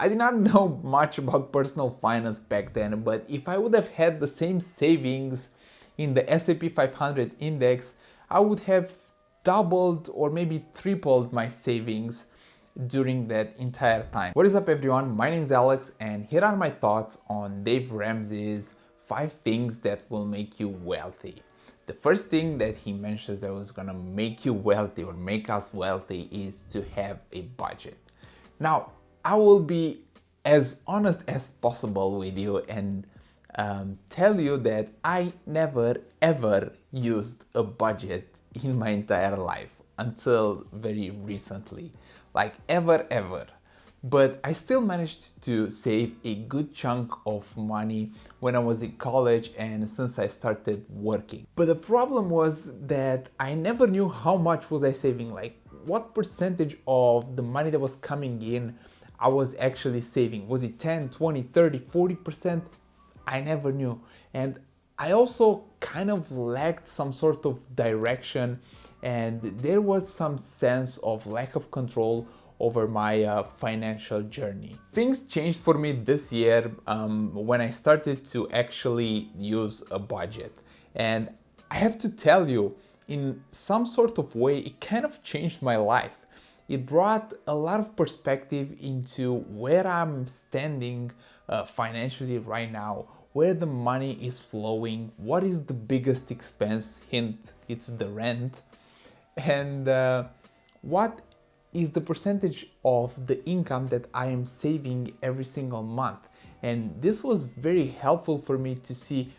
I did not know much about personal finance back then, but if I would have had the same savings in the S&P 500 index, I would have doubled or maybe tripled my savings during that entire time. What is up everyone? My name is Alex and here are my thoughts on Dave Ramsey's 5 things that will make you wealthy. The first thing that he mentions that was gonna make you wealthy or make us wealthy is to have a budget. Now, I will be as honest as possible with you and tell you that I never ever used a budget in my entire life until very recently, like ever. But I still managed to save a good chunk of money when I was in college and since I started working. But the problem was that I never knew how much was I saving, like what percentage of the money that was coming in I was actually saving. Was it 10, 20, 30, 40%? I never knew. And I also kind of lacked some sort of direction and there was some sense of lack of control over my financial journey. Things changed for me this year when I started to actually use a budget. And I have to tell you, in some sort of way, it kind of changed my life. It brought a lot of perspective into where I'm standing financially right now, where the money is flowing, what is the biggest expense, hint, it's the rent, and what is the percentage of the income that I am saving every single month. And this was very helpful for me to see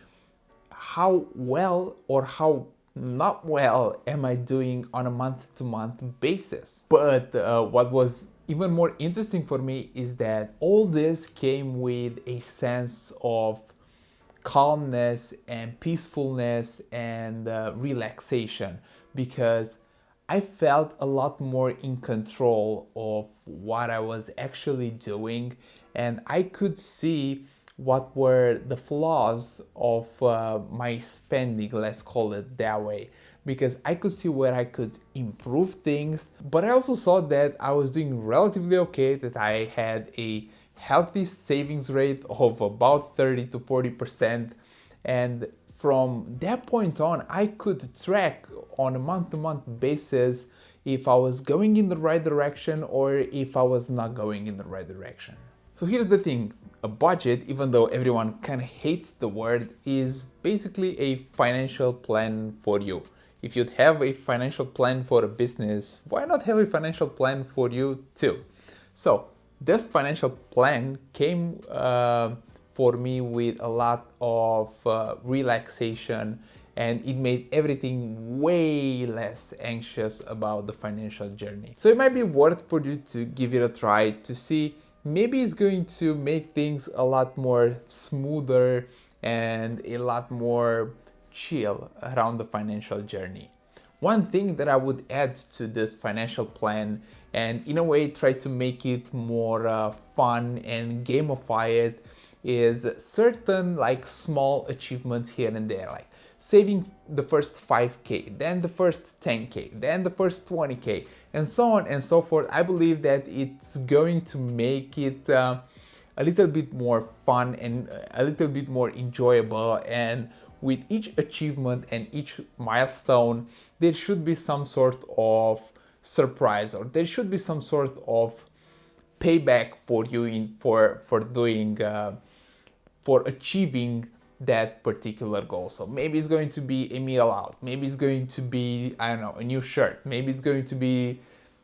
how well or how not well am I doing on a month-to-month basis. But what was even more interesting for me is that all this came with a sense of calmness and peacefulness and relaxation, because I felt a lot more in control of what I was actually doing, and I could see what were the flaws of my spending, let's call it that way, because I could see where I could improve things, but I also saw that I was doing relatively okay, that I had a healthy savings rate of about 30 to 40%, and from that point on, I could track on a month-to-month basis if I was going in the right direction or if I was not going in the right direction. So here's the thing, a budget, even though everyone kind of hates the word, is basically a financial plan for you. If you'd have a financial plan for a business, why not have a financial plan for you too? So this financial plan came for me with a lot of relaxation, and it made everything way less anxious about the financial journey. So it might be worth for you to give it a try to see. Maybe it's going to make things a lot more smoother and a lot more chill around the financial journey. One thing that I would add to this financial plan, and in a way try to make it more fun and gamify it, is certain like small achievements here and there, like saving the first 5K, then the first 10K, then the first 20K, and so on and so forth. I believe that it's going to make it a little bit more fun and a little bit more enjoyable, and with each achievement and each milestone, there should be some sort of surprise, or there should be some sort of payback for you for achieving that particular goal. So maybe it's going to be a meal out, maybe it's going to be, I don't know, a new shirt, maybe it's going to be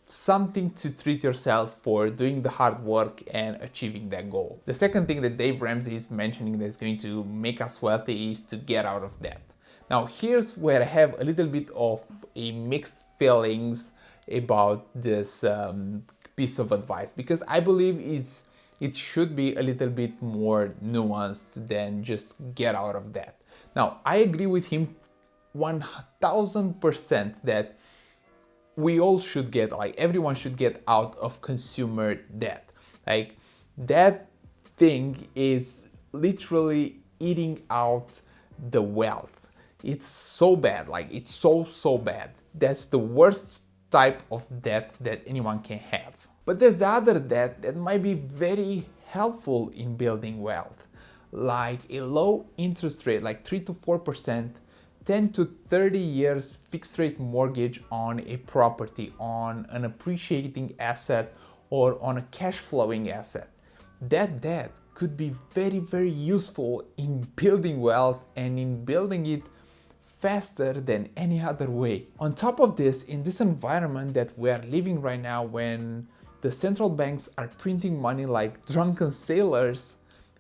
something to treat yourself for doing the hard work and achieving that goal. The second thing that Dave Ramsey is mentioning that's going to make us wealthy is to get out of debt. Now here's where I have a little bit of a mixed feelings about this piece of advice, because I believe it should be a little bit more nuanced than just get out of debt. Now, I agree with him 1000% that we all should get, like everyone should get out of consumer debt. Like that thing is literally eating out the wealth. It's so bad, like it's so bad. That's the worst type of debt that anyone can have. But there's the other debt that might be very helpful in building wealth, like a low interest rate, like 3 to 4%, 10 to 30 years fixed rate mortgage on a property, on an appreciating asset, or on a cash flowing asset. That debt could be very, very useful in building wealth and in building it faster than any other way. On top of this, in this environment that we are living right now, when the central banks are printing money like drunken sailors,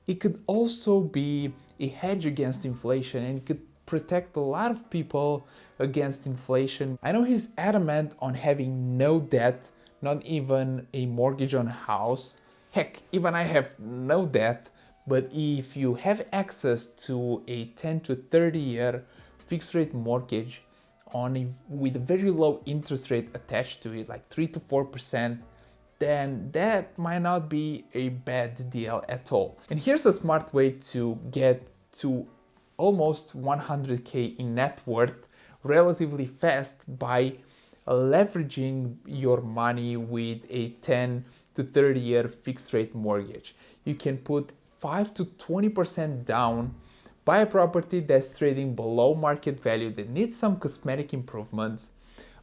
it could also be a hedge against inflation, and it could protect a lot of people against inflation. I know he's adamant on having no debt, not even a mortgage on a house. Heck, even I have no debt, but if you have access to a 10 to 30 year fixed rate mortgage with a very low interest rate attached to it, like 3 to 4%, then that might not be a bad deal at all. And here's a smart way to get to almost 100K in net worth relatively fast by leveraging your money with a 10 to 30 year fixed rate mortgage. You can put 5 to 20% down, buy a property that's trading below market value, that needs some cosmetic improvements,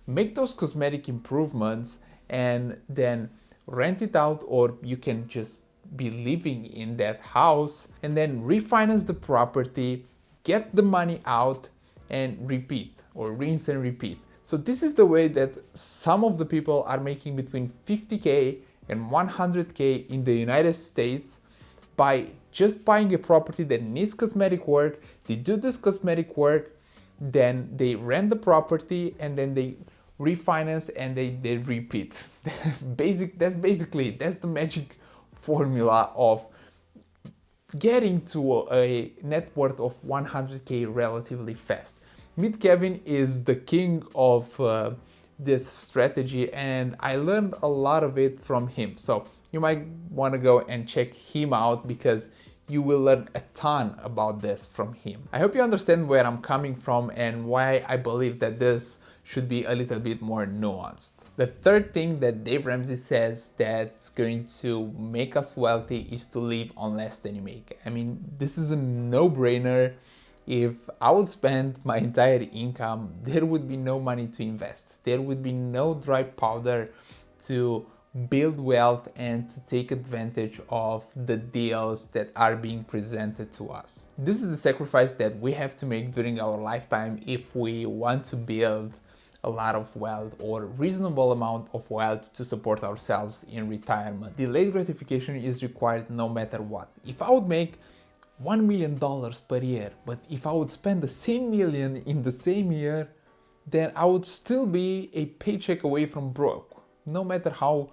make those cosmetic improvements, and then rent it out, or you can just be living in that house, and then refinance the property, get the money out, and repeat, or rinse and repeat. So this is the way that some of the people are making between 50K and 100K in the United States by just buying a property that needs cosmetic work. They do this cosmetic work, then they rent the property, and then they refinance and they repeat. That's the magic formula of getting to a net worth of 100K relatively fast. Meet Kevin is the king of this strategy, and I learned a lot of it from him. So you might want to go and check him out because you will learn a ton about this from him. I hope you understand where I'm coming from and why I believe that this should be a little bit more nuanced. The third thing that Dave Ramsey says that's going to make us wealthy is to live on less than you make. I mean, this is a no-brainer. If I would spend my entire income, there would be no money to invest. There would be no dry powder to build wealth and to take advantage of the deals that are being presented to us. This is the sacrifice that we have to make during our lifetime if we want to build a lot of wealth or reasonable amount of wealth to support ourselves in retirement. Delayed gratification is required no matter what. If I would make $1 million per year, but if I would spend the same million in the same year, then I would still be a paycheck away from broke. No matter how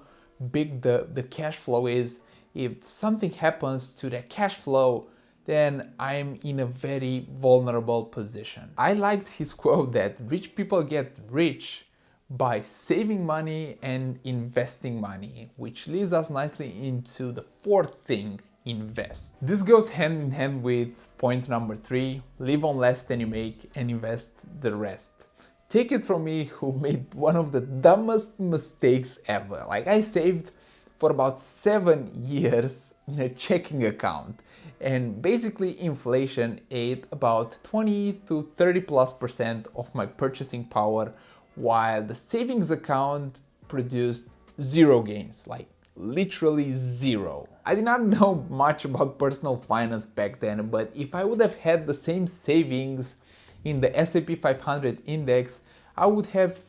big the cash flow is, if something happens to the cash flow, then I'm in a very vulnerable position. I liked his quote that rich people get rich by saving money and investing money, which leads us nicely into the fourth thing: invest. This goes hand in hand with point number 3, live on less than you make and invest the rest. Take it from me, who made one of the dumbest mistakes ever. Like, I saved for about 7 years in a checking account, and basically inflation ate about 20 to 30+% of my purchasing power, while the savings account produced zero gains, like literally zero. I did not know much about personal finance back then, but if I would have had the same savings in the S&P 500 index, I would have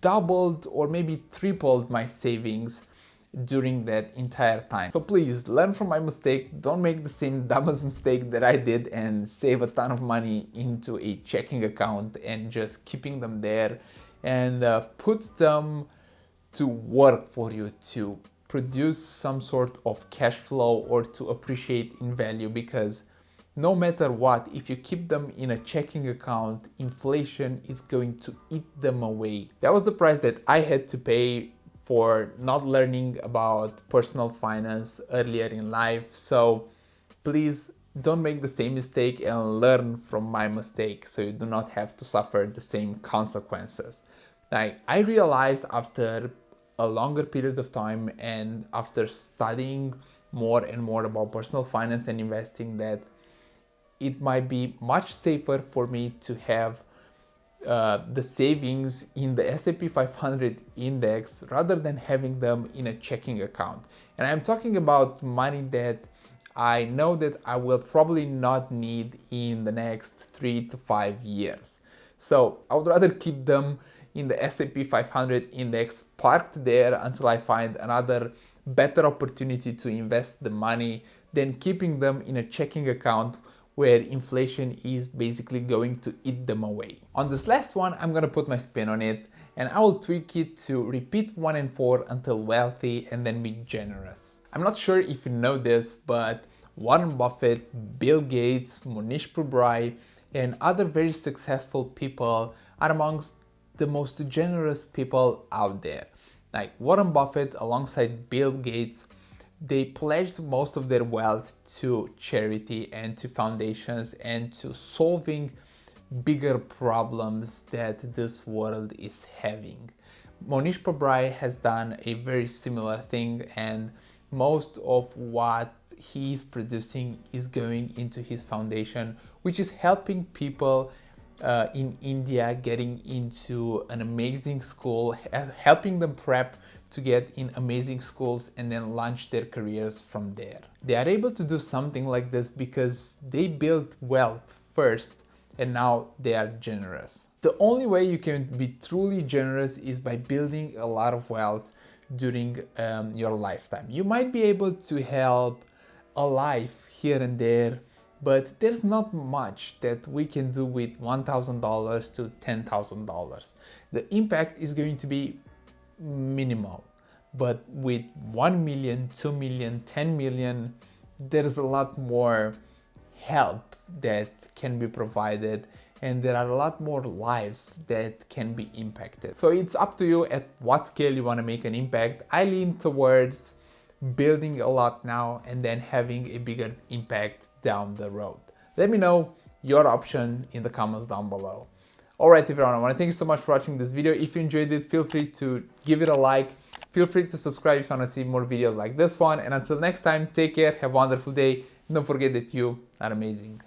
doubled or maybe tripled my savings during that entire time. So please learn from my mistake. Don't make the same dumbest mistake that I did and save a ton of money into a checking account and just keeping them there, and put them to work for you to produce some sort of cash flow or to appreciate in value, because no matter what, if you keep them in a checking account, inflation is going to eat them away. That was the price that I had to pay for not learning about personal finance earlier in life. So please don't make the same mistake and learn from my mistake so you do not have to suffer the same consequences. Like, I realized after a longer period of time, and after studying more and more about personal finance and investing, that it might be much safer for me to have the savings in the S&P 500 index rather than having them in a checking account. And I'm talking about money that I know that I will probably not need in the next 3 to 5 years. So I would rather keep them in the S&P 500 index parked there until I find another better opportunity to invest the money than keeping them in a checking account where inflation is basically going to eat them away. On this last one, I'm gonna put my spin on it, and I will tweak it to repeat 1 and 4 until wealthy and then be generous. I'm not sure if you know this, but Warren Buffett, Bill Gates, Monish Pabrai, and other very successful people are amongst the most generous people out there. Like Warren Buffett alongside Bill Gates, they pledged most of their wealth to charity and to foundations and to solving bigger problems that this world is having. Monish Pabrai has done a very similar thing, and most of what he's producing is going into his foundation, which is helping people in India getting into an amazing school, helping them prep to get in amazing schools and then launch their careers from there. They are able to do something like this because they built wealth first and now they are generous. The only way you can be truly generous is by building a lot of wealth during your lifetime. You might be able to help a life here and there, but there's not much that we can do with $1,000 to $10,000. The impact is going to be minimal, but with 1 million, 2 million, 10 million, there's a lot more help that can be provided, and there are a lot more lives that can be impacted. So it's up to you at what scale you want to make an impact. I lean towards building a lot now and then having a bigger impact down the road. Let me know your option in the comments down below. Alright everyone, I want to thank you so much for watching this video. If you enjoyed it, feel free to give it a like. Feel free to subscribe if you want to see more videos like this one. And until next time, take care, have a wonderful day. And don't forget that you are amazing.